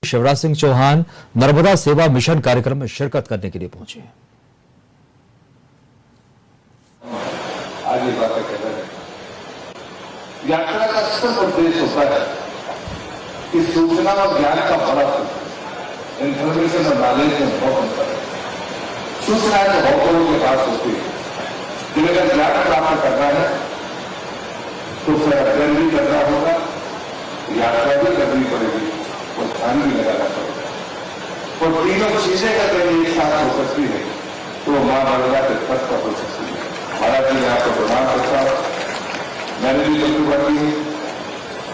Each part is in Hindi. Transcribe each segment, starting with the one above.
शिवराज सिंह चौहान नर्मदा सेवा मिशन कार्यक्रम में शिरकत करने के लिए पहुंचे। आज ये बातें कर रहे हैं। यात्रा का सिर्फ उद्देश्य होता है कि सूचना और ज्ञान का बड़ा इंफॉर्मेशन और नॉलेज में बहुत अंतर है। सूचना तो बहुत लोगों के पास होती है, जिन्हें अगर ज्ञान प्राप्त करना है तो फिर अध्ययन भी करना होगा, यात्रा भी करनी पड़ेगी और ध्यान भी लगाना पड़ेगा। और तीनों चीजें अगर एक साथ हो सकती है तो मां नर्मदा के तट पर हो सकती है। महाराज जी ने आपको प्रणाम करता हूं। मैंने भी तजुर्बा की है,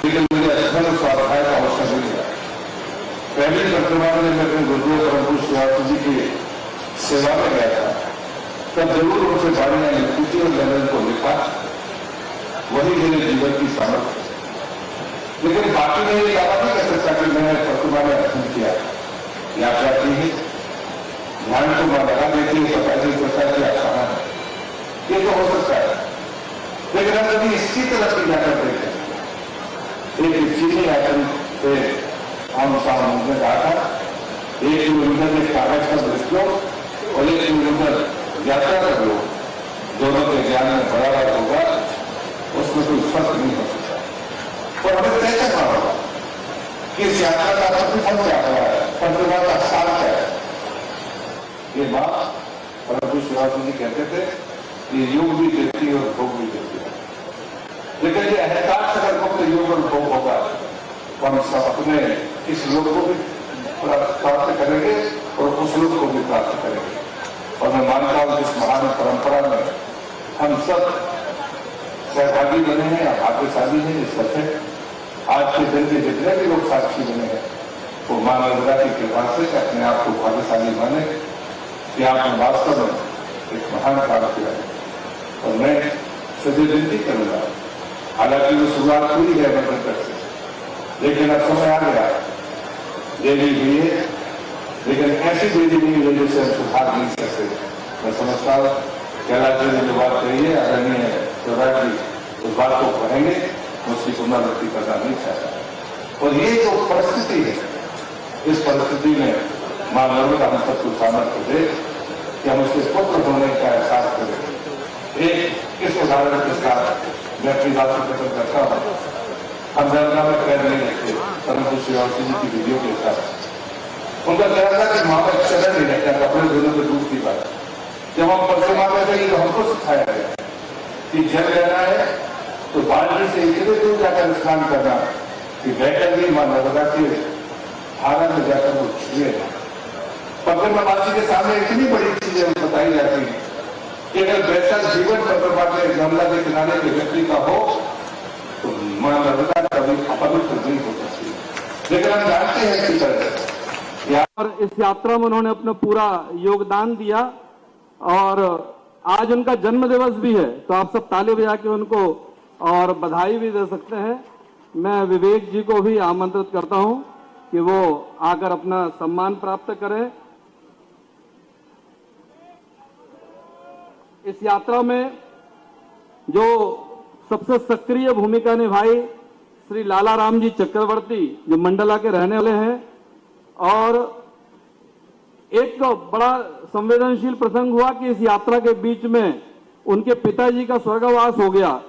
लेकिन मुझे अध्ययन स्वाध्याय का अवसर नहीं मिला। पहली वर्तमान में मैं अपने गुरुदेव परम पूज्य श्रीवास्तव जी की सेवा में गया था, तब जरूर उनसे बाणियां लिखी थी और मैंने उनको लिखा, वही मेरे जीवन की सामर्थ्य। लेकिन बाकी में ये दावा नहीं कर सकता कि मैंने वर्तमान में अध्ययन किया। यात्रा की है, ध्यान को मैं लगा देती है, पता नहीं चलता कि आप कहां है, ये तो हो सकता है। लेकिन हम कभी इसकी तरफ भी जाकर देखें। एक चीनी आइटम से हम सामने में कहा था, 1 किलोमीटर में कागज का दृष्टि और 1 किलोमीटर यात्रा कर लो, दोनों के ज्ञान में बराबर होगा, उसमें कोई फर्क नहीं हो सकता। और हमें तय करना होगा कि इस यात्रा का प्रतिफल क्या हुआ है, प्रतिफल का सार क्या है। ये बात परम पूज्य श्रीवास्तव जी कहते थे कि योग भी देती है और भोग भी देती है। लेकिन ये अहंकार से अगर मुक्त योग और भोग होगा तो हम सब अपने इस लोक को भी प्राप्त करेंगे और उस लोक को भी प्राप्त करेंगे। और मैं मानता हूं कि इस महान परंपरा में हम सब सहभागी बने हैं या भाग्यशाली हैं। ये सच है। आज के दिन के जितने भी लोग साक्षी बने हैं वो मां नर्मदा की कृपा से अपने आप को भाग्यशाली माने कि आपने वास्तव में एक महान काम किया है। और मैं सभी विनती करूंगा, हालांकि वो शुरुआत हुई है मकर से, लेकिन अब समय आ गया, देरी हुई है, लेकिन ऐसी देरी नहीं है जिससे हम सुधार नहीं सकते। मैं समझता हूँ कैलाश जी ने जो बात कही है, आदरणीय शिवराज जी उस बात को कहेंगे, उसकी पुनरावृत्ति करना नहीं चाहता। और ये जो परिस्थिति है, इस परिस्थिति में मां नर्मदा हम सबको सामर्थ्य दे कि हम उसके पुत्र होने का एहसास करें। एक इस उदाहरण के साथ मैं अपनी बात को खत्म करता हूं। हम नर्मदा में पैर नहीं रखते, परम पूज्य श्रीवास्तव जी की वीडियो के साथ उनका कहना था कि मां का चरण नहीं रखता, कपड़े धोने में दूर की बात। जब हम परसों में थे तो हमको सिखाया गया कि जल लेना है तो बाल्टी से इतने दूर जाकर स्नान करना कि बैठकर भी मां नर्मदा के धारा में जाकर वो छुए। पद्मनाभासी के सामने इतनी बड़ी चीजें बताई जाती है कि अगर वैसा जीवन पद्मनाभा के गंगा के किनारे के व्यक्ति का हो तो मां नर्मदा कभी अपवित्र नहीं हो सकती। लेकिन हम जानते हैं इसी तरह और इस यात्रा में उन्होंने अपना पूरा योगदान दिया और आज उनका जन्म दिवस भी है, तो आप सब ताली बजा के उनको और बधाई भी दे सकते हैं। मैं विवेक जी को भी आमंत्रित करता हूं कि वो आकर अपना सम्मान प्राप्त करें। इस यात्रा में जो सबसे सक्रिय भूमिका निभाई श्री लाला राम जी चक्रवर्ती, जो मंडला के रहने वाले हैं, और एक बड़ा संवेदनशील प्रसंग हुआ कि इस यात्रा के बीच में उनके पिताजी का स्वर्गवास हो गया,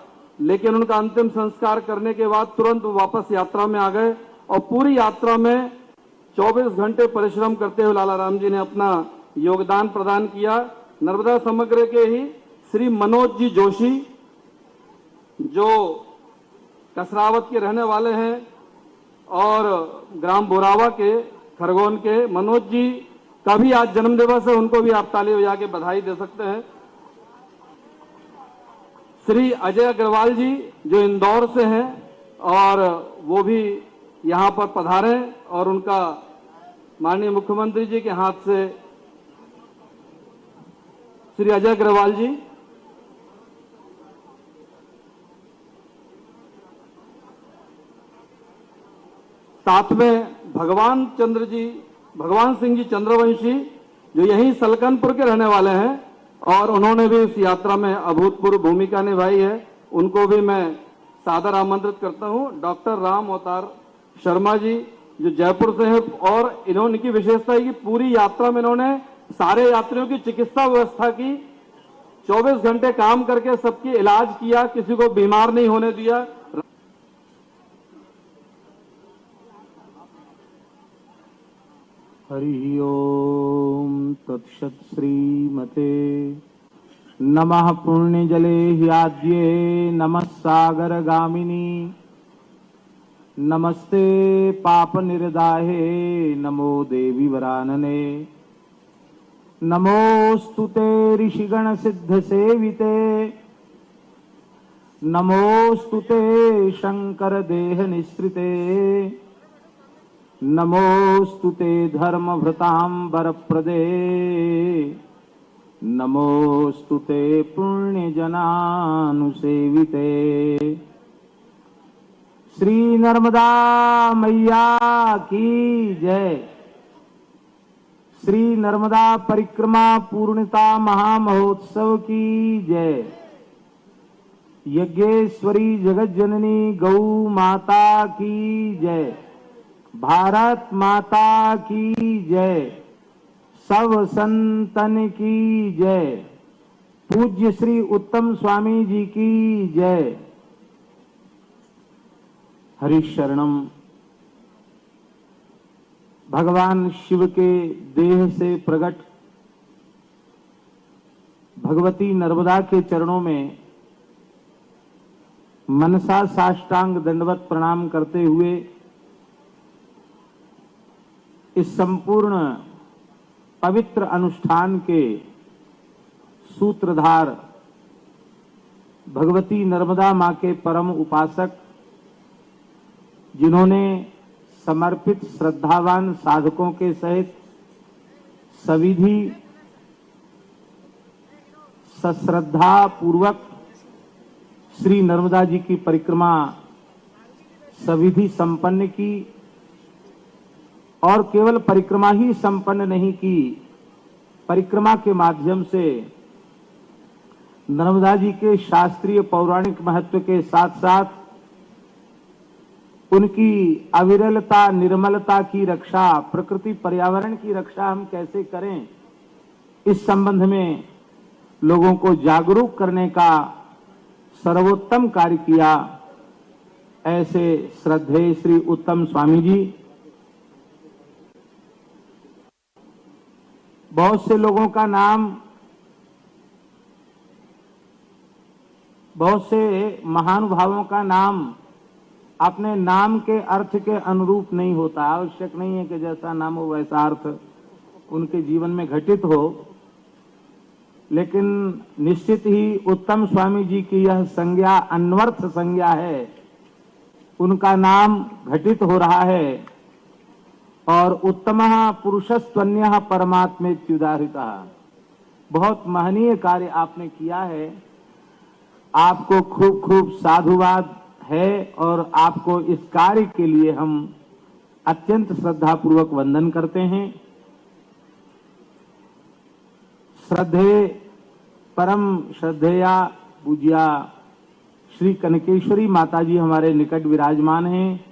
लेकिन उनका अंतिम संस्कार करने के बाद तुरंत वापस यात्रा में आ गए और पूरी यात्रा में 24 घंटे परिश्रम करते हुए लाला राम जी ने अपना योगदान प्रदान किया। नर्मदा समग्र के ही श्री मनोज जी जोशी, जो कसरावत के रहने वाले हैं और ग्राम बोरावा के खरगोन के, मनोज जी का भी आज जन्म दिवस है, उनको भी आप ताली बजा के बधाई दे सकते हैं। श्री अजय अग्रवाल जी जो इंदौर से हैं और वो भी यहां पर पधारे और उनका माननीय मुख्यमंत्री जी के हाथ से श्री अजय अग्रवाल जी, साथ में भगवान सिंह जी चंद्रवंशी जो यहीं सलकनपुर के रहने वाले हैं और उन्होंने भी इस यात्रा में अभूतपूर्व भूमिका निभाई है, उनको भी मैं सादर आमंत्रित करता हूं। डॉक्टर राम अवतार शर्मा जी जो जयपुर से है, और इन्होंने की विशेषता है कि पूरी यात्रा में इन्होंने सारे यात्रियों की चिकित्सा व्यवस्था की, 24 घंटे काम करके सबकी इलाज किया, किसी को बीमार नहीं होने दिया। हरि ओम तत्सत् श्रीमते नमः पुण्यजले ह्याद्ये नमः सागर गामिनी नमस्ते पाप निर्दाहे नमो देवी वरानने नमोस्तुते ऋषिगण सिद्ध सेविते नमोस्तुते शंकर देह निःसृते नमोस्तुते धर्मभृतांबर प्रदे नमोस्तुते पुण्यजनानुसेविते। श्री नर्मदा मैया की जय। श्री नर्मदा परिक्रमा पूर्णता महामहोत्सव की जय। यज्ञेश्वरी जगत जननी गौ माता की जय। भारत माता की जय। सब संतन की जय। पूज्य श्री उत्तम स्वामी जी की जय। हरिशरणम। भगवान शिव के देह से प्रकट भगवती नर्मदा के चरणों में मनसा साष्टांग दंडवत प्रणाम करते हुए इस संपूर्ण पवित्र अनुष्ठान के सूत्रधार भगवती नर्मदा मां के परम उपासक, जिन्होंने समर्पित श्रद्धावान साधकों के सहित सविधि सश्रद्धा पूर्वक श्री नर्मदा जी की परिक्रमा सविधि संपन्न की, और केवल परिक्रमा ही संपन्न नहीं की, परिक्रमा के माध्यम से नर्मदा जी के शास्त्रीय पौराणिक महत्व के साथ साथ उनकी अविरलता निर्मलता की रक्षा, प्रकृति पर्यावरण की रक्षा हम कैसे करें, इस संबंध में लोगों को जागरूक करने का सर्वोत्तम कार्य किया। ऐसे श्रद्धेय श्री उत्तम स्वामी जी बहुत से लोगों का नाम, बहुत से महानुभावों का नाम अपने नाम के अर्थ के अनुरूप नहीं होता। आवश्यक नहीं है कि जैसा नाम हो वैसा अर्थ उनके जीवन में घटित हो, लेकिन निश्चित ही उत्तम स्वामी जी की यह संज्ञा अन्वर्थ संज्ञा है। उनका नाम घटित हो रहा है और उत्तमः पुरुषस्त्वन्यः परमात्मेत्युदाहृतः। बहुत महनीय कार्य आपने किया है। आपको खूब खूब साधुवाद है और आपको इस कार्य के लिए हम अत्यंत श्रद्धापूर्वक वंदन करते हैं। श्रद्धेय परम श्रद्धेया पूज्या श्री कनकेश्वरी माता जी हमारे निकट विराजमान हैं,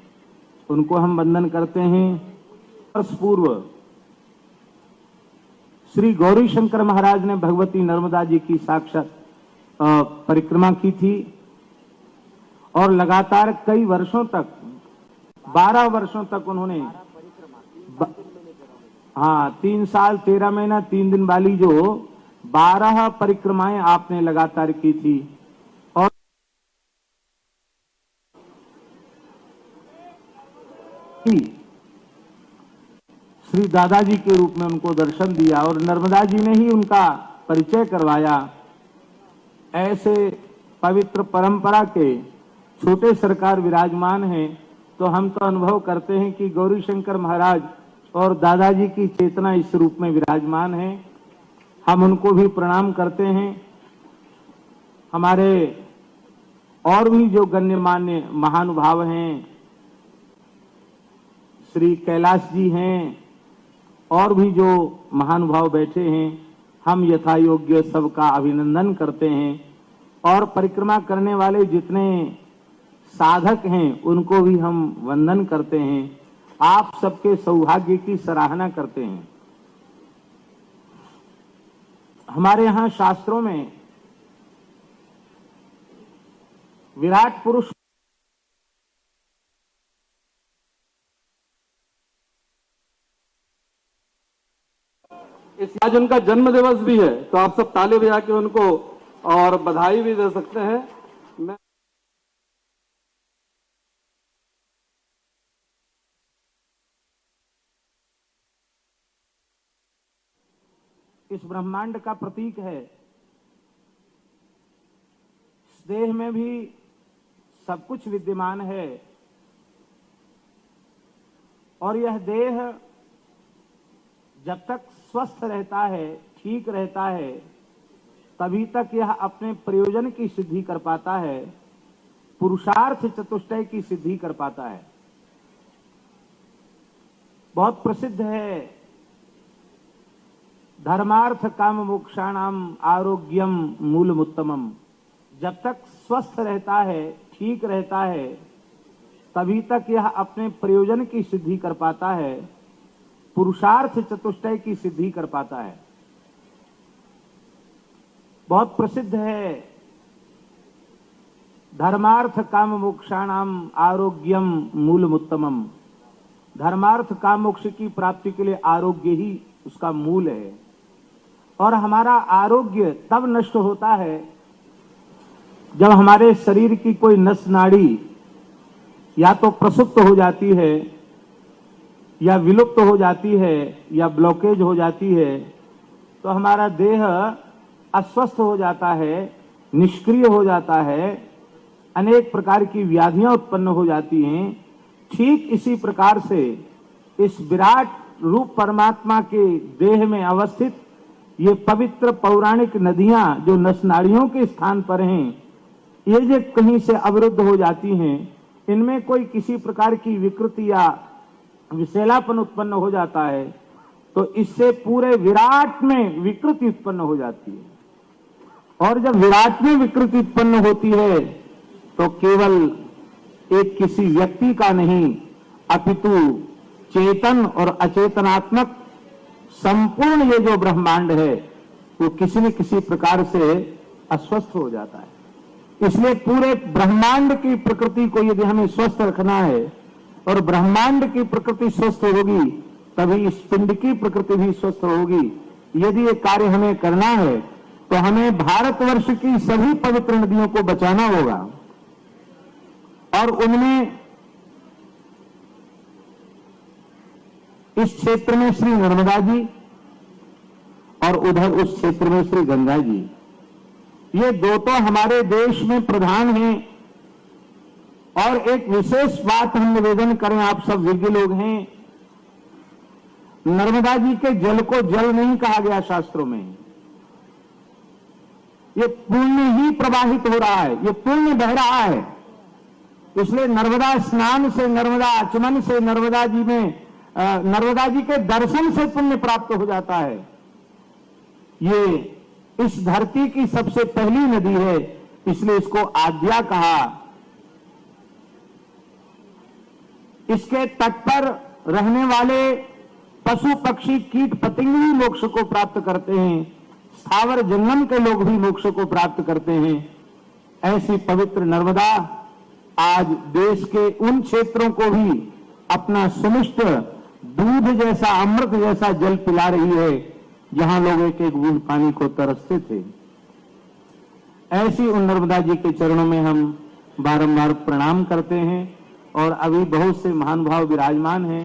उनको हम वंदन करते हैं। वर्ष पूर्व श्री गौरी शंकर महाराज ने भगवती नर्मदा जी की साक्षात परिक्रमा की थी और लगातार कई वर्षों तक 12 वर्षों तक उन्होंने 3 साल 13 महीना 3 दिन वाली जो 12 परिक्रमाएं आपने लगातार की थी। और श्री दादाजी के रूप में उनको दर्शन दिया और नर्मदा जी ने ही उनका परिचय करवाया। ऐसे पवित्र परंपरा के छोटे सरकार विराजमान हैं, तो हम तो अनुभव करते हैं कि गौरी शंकर महाराज और दादाजी की चेतना इस रूप में विराजमान है। हम उनको भी प्रणाम करते हैं। हमारे और भी जो गण्यमान्य महानुभाव हैं, श्री कैलाश जी हैं और भी जो महानुभाव बैठे हैं, हम यथा योग्य सबका अभिनंदन करते हैं। और परिक्रमा करने वाले जितने साधक हैं उनको भी हम वंदन करते हैं। आप सबके सौभाग्य की सराहना करते हैं। हमारे यहां शास्त्रों में विराट पुरुष आज उनका जन्म दिवस भी है, तो आप सब ताली बजा के उनको और बधाई भी दे सकते हैं। मैं इस ब्रह्मांड का प्रतीक है। इस देह में भी सब कुछ विद्यमान है और यह देह जब तक स्वस्थ रहता है, ठीक रहता है, तभी तक यह अपने प्रयोजन की सिद्धि कर पाता है, पुरुषार्थ चतुष्टय की सिद्धि कर पाता है। बहुत प्रसिद्ध है, धर्मार्थ काम मोक्षाणाम आरोग्यम मूलमुत्तमम। जब तक स्वस्थ रहता है, ठीक रहता है, तभी तक यह अपने प्रयोजन की सिद्धि कर पाता है, पुरुषार्थ चतुष्टय की सिद्धि कर पाता है। बहुत प्रसिद्ध है, धर्मार्थ काम मोक्षाणाम आरोग्यम मूलमुत्तमम। धर्मार्थ काम मोक्ष की प्राप्ति के लिए आरोग्य ही उसका मूल है। और हमारा आरोग्य तब नष्ट होता है जब हमारे शरीर की कोई नस नाड़ी या तो प्रसुप्त हो जाती है, या विलुप्त हो जाती है, या ब्लॉकेज हो जाती है, तो हमारा देह अस्वस्थ हो जाता है, निष्क्रिय हो जाता है, अनेक प्रकार की व्याधियां उत्पन्न हो जाती हैं। ठीक इसी प्रकार से इस विराट रूप परमात्मा के देह में अवस्थित ये पवित्र पौराणिक नदियां जो नसनाड़ियों के स्थान पर हैं, ये जो कहीं से अवरुद्ध हो जाती हैं, इनमें कोई किसी प्रकार की विकृति या विषैलापन उत्पन्न हो जाता है, तो इससे पूरे विराट में विकृति उत्पन्न हो जाती है। और जब विराट में विकृति उत्पन्न होती है तो केवल एक किसी व्यक्ति का नहीं, अपितु चेतन और अचेतनात्मक संपूर्ण ये जो ब्रह्मांड है वो किसी न किसी प्रकार से अस्वस्थ हो जाता है। इसलिए पूरे ब्रह्मांड की प्रकृति को यदि हमें स्वस्थ रखना है और ब्रह्मांड की प्रकृति स्वस्थ होगी, तभी इस पिंड की प्रकृति भी स्वस्थ होगी। यदि ये कार्य हमें करना है तो हमें भारतवर्ष की सभी पवित्र नदियों को बचाना होगा और उनमें इस क्षेत्र में श्री नर्मदा जी और उधर उस क्षेत्र में श्री गंगा जी, ये दो तो हमारे देश में प्रधान हैं। और एक विशेष बात हम निवेदन करें, आप सब विज्ञ लोग हैं, नर्मदा जी के जल को जल नहीं कहा गया शास्त्रों में, ये पुण्य ही प्रवाहित हो रहा है, ये पुण्य बह रहा है। इसलिए नर्मदा स्नान से, नर्मदा आचमन से, नर्मदा जी में नर्मदा जी के दर्शन से पुण्य प्राप्त हो जाता है। ये इस धरती की सबसे पहली नदी है, इसलिए इसको आद्या कहा। इसके तट पर रहने वाले पशु पक्षी कीट पतंग भी मोक्ष को प्राप्त करते हैं, स्थावर जंगम के लोग भी मोक्ष को प्राप्त करते हैं। ऐसी पवित्र नर्मदा आज देश के उन क्षेत्रों को भी अपना सुमिष्ट दूध जैसा, अमृत जैसा जल पिला रही है जहां लोग एक एक बूंद पानी को तरसते थे। ऐसी उन नर्मदा जी के चरणों में हम बारंबार प्रणाम करते हैं। और अभी बहुत से महानुभाव विराजमान हैं।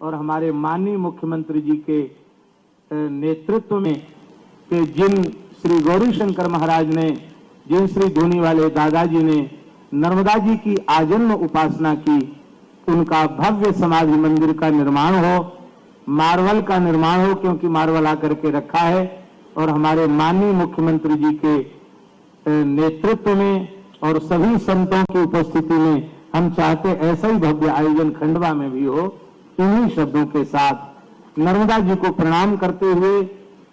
और हमारे माननीय मुख्यमंत्री जी के नेतृत्व में के जिन श्री गौरीशंकर महाराज ने, जिन श्री धोनी वाले दादाजी ने नर्मदा जी की आजन्म उपासना की, उनका भव्य समाधि मंदिर का निर्माण हो, मार्बल का निर्माण हो, क्योंकि मार्बल आकर के रखा है। और हमारे माननीय मुख्यमंत्री जी के नेतृत्व में और सभी संतों की उपस्थिति में हम चाहते ऐसा ही भव्य आयोजन खंडवा में भी हो। इन्हीं शब्दों के साथ नर्मदा जी को प्रणाम करते हुए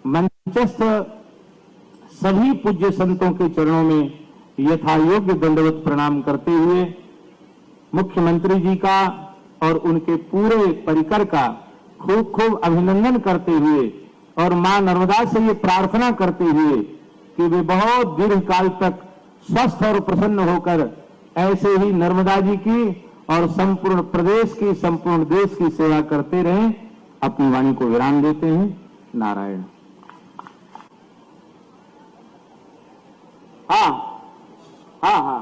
मंचस्थ सभी पूज्य संतों के चरणों में यथा योग्य दंडवत प्रणाम करते हुए मुख्यमंत्री जी का और उनके पूरे परिकर का खूब खूब अभिनंदन करते हुए और मां नर्मदा से ये प्रार्थना करते हुए कि वे बहुत दीर्घ काल तक स्वस्थ और प्रसन्न होकर ऐसे ही नर्मदा जी की और संपूर्ण प्रदेश की, संपूर्ण देश की सेवा करते रहें, अपनी वाणी को विराम देते हैं। नारायण। हाँ हाँ हाँ।